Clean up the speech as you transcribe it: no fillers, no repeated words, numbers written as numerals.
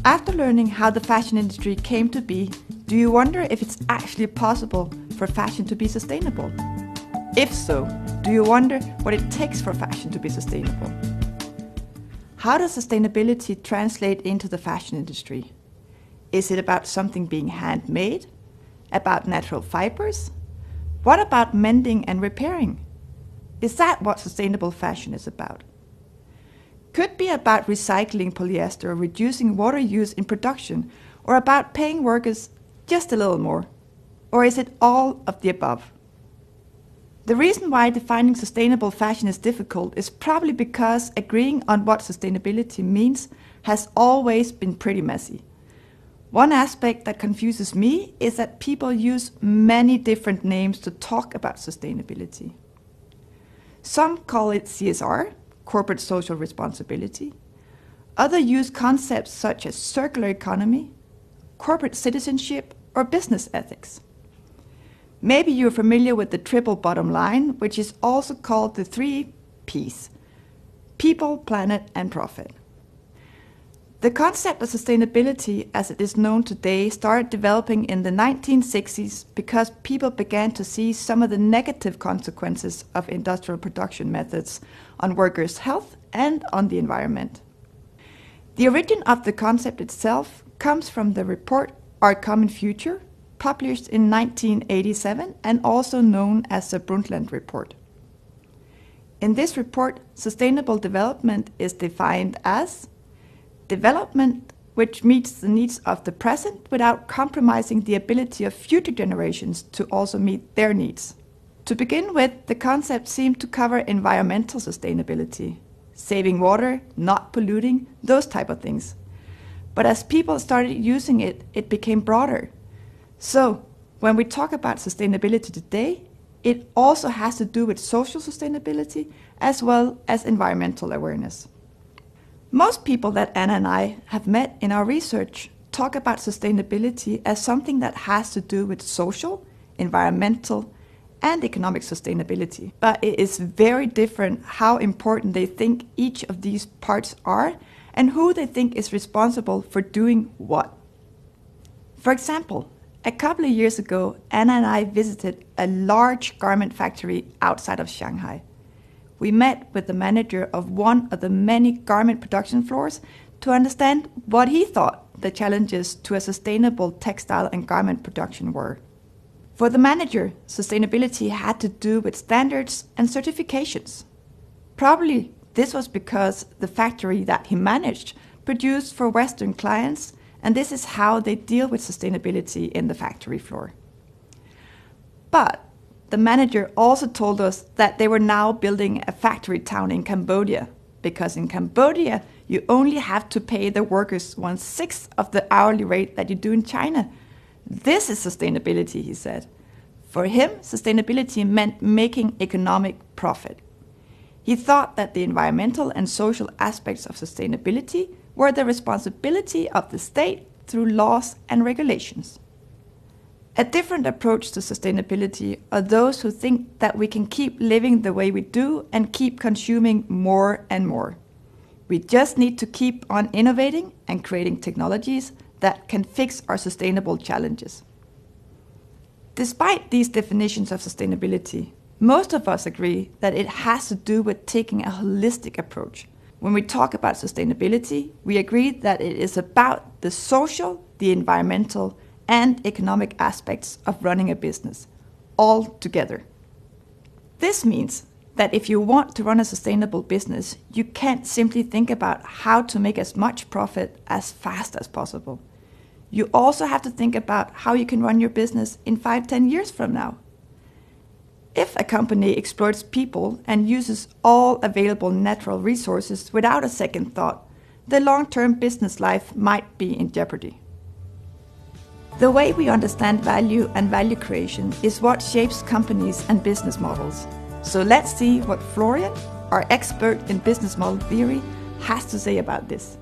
After learning how the fashion industry came to be, do you wonder if it's actually possible for fashion to be sustainable? If so, do you wonder what it takes for fashion to be sustainable? How does sustainability translate into the fashion industry? Is it about something being handmade? About natural fibers? What about mending and repairing? Is that what sustainable fashion is about? Could be about recycling polyester, reducing water use in production, or about paying workers just a little more? Or is it all of the above? The reason why defining sustainable fashion is difficult is probably because agreeing on what sustainability means has always been pretty messy. One aspect that confuses me is that people use many different names to talk about sustainability. Some call it CSR, corporate social responsibility. Others use concepts such as circular economy, corporate citizenship, or business ethics. Maybe you're familiar with the triple bottom line, which is also called the 3 Ps: people, planet, and profit. The concept of sustainability as it is known today started developing in the 1960s because people began to see some of the negative consequences of industrial production methods on workers' health and on the environment. The origin of the concept itself comes from the report Our Common Future, published in 1987 and also known as the Brundtland Report. In this report, sustainable development is defined as development which meets the needs of the present without compromising the ability of future generations to also meet their needs. To begin with, the concept seemed to cover environmental sustainability, saving water, not polluting, those type of things. But as people started using it, it became broader. So, when we talk about sustainability today, it also has to do with social sustainability as well as environmental awareness. Most people that Anna and I have met in our research talk about sustainability as something that has to do with social, environmental, and economic sustainability. But it is very different how important they think each of these parts are and who they think is responsible for doing what. For example, a couple of years ago, Anna and I visited a large garment factory outside of Shanghai. We met with the manager of one of the many garment production floors to understand what he thought the challenges to a sustainable textile and garment production were. For the manager, sustainability had to do with standards and certifications. Probably this was because the factory that he managed produced for Western clients, and this is how they deal with sustainability in the factory floor. But the manager also told us that they were now building a factory town in Cambodia, because in Cambodia you only have to pay the workers 1/6 of the hourly rate that you do in China. This is sustainability, he said. For him, sustainability meant making economic profit. He thought that the environmental and social aspects of sustainability were the responsibility of the state through laws and regulations. A different approach to sustainability are those who think that we can keep living the way we do and keep consuming more and more. We just need to keep on innovating and creating technologies that can fix our sustainable challenges. Despite these definitions of sustainability, most of us agree that it has to do with taking a holistic approach. When we talk about sustainability, we agree that it is about the social, the environmental, and economic aspects of running a business, all together. This means that if you want to run a sustainable business, you can't simply think about how to make as much profit as fast as possible. You also have to think about how you can run your business in 5-10 years from now. If a company exploits people and uses all available natural resources without a second thought, the long-term business life might be in jeopardy. The way we understand value and value creation is what shapes companies and business models. So let's see what Florian, our expert in business model theory, has to say about this.